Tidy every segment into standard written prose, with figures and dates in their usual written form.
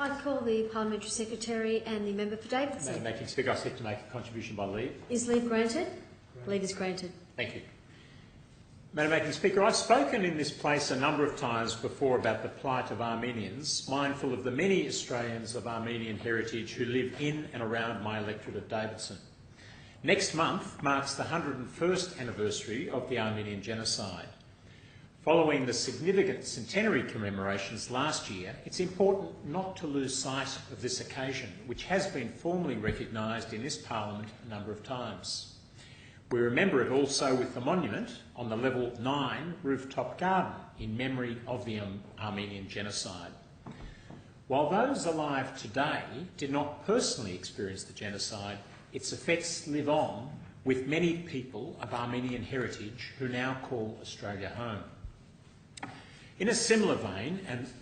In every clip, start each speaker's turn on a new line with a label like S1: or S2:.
S1: I call the Parliamentary Secretary and the member for Davidson.
S2: Madam Acting Speaker, I seek to make a contribution by leave.
S1: Is leave granted? Leave is granted.
S2: Thank you. Madam Acting Speaker, I've spoken in this place a number of times before about the plight of Armenians, mindful of the many Australians of Armenian heritage who live in and around my electorate of Davidson. Next month marks the 101st anniversary of the Armenian Genocide. Following the significant centenary commemorations last year, it's important not to lose sight of this occasion, which has been formally recognised in this Parliament a number of times. We remember it also with the monument on the Level 9 rooftop garden in memory of the Armenian Genocide. While those alive today did not personally experience the genocide, its effects live on with many people of Armenian heritage who now call Australia home. In a similar vein,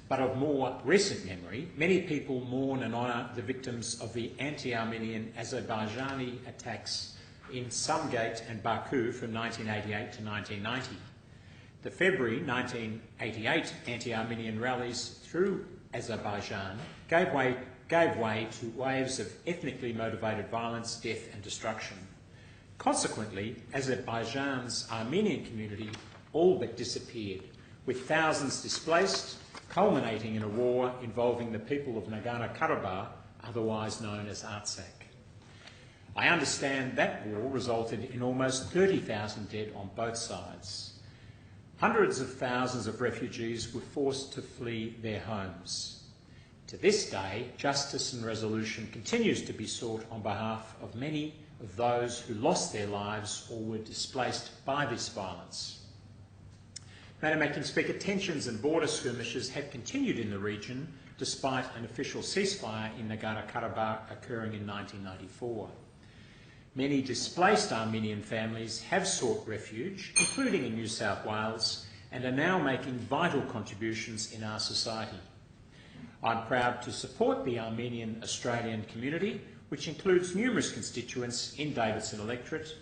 S2: but of more recent memory, many people mourn and honour the victims of the anti-Armenian Azerbaijani attacks in Sumgait and Baku from 1988 to 1990. The February 1988 anti-Armenian rallies through Azerbaijan gave way to waves of ethnically motivated violence, death and destruction. Consequently, Azerbaijan's Armenian community all but disappeared, with thousands displaced, culminating in a war involving the people of Nagorno-Karabakh, otherwise known as Artsakh. I understand that war resulted in almost 30,000 dead on both sides. Hundreds of thousands of refugees were forced to flee their homes. To this day, justice and resolution continues to be sought on behalf of many of those who lost their lives or were displaced by this violence. Madam Acting Speaker, tensions and border skirmishes have continued in the region despite an official ceasefire in Nagorno-Karabakh occurring in 1994. Many displaced Armenian families have sought refuge, including in New South Wales, and are now making vital contributions in our society. I'm proud to support the Armenian Australian community, which includes numerous constituents in Davidson electorate,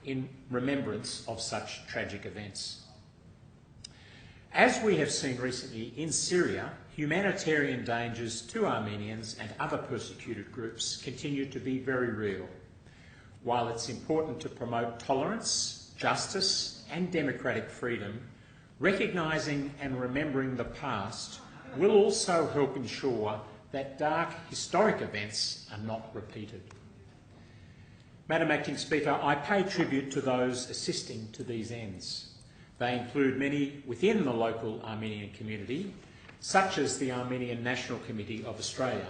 S2: in remembrance of such tragic events. As we have seen recently in Syria, humanitarian dangers to Armenians and other persecuted groups continue to be very real. While it's important to promote tolerance, justice and democratic freedom, recognising and remembering the past will also help ensure that dark historic events are not repeated. Madam Acting Speaker, I pay tribute to those assisting to these ends. They include many within the local Armenian community, such as the Armenian National Committee of Australia,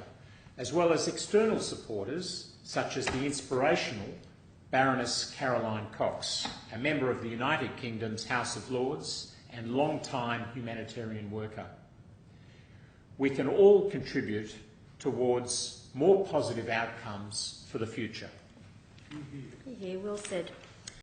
S2: as well as external supporters, such as the inspirational Baroness Caroline Cox, a member of the United Kingdom's House of Lords and long-time humanitarian worker. We can all contribute towards more positive outcomes for the future.
S1: Yeah, well said.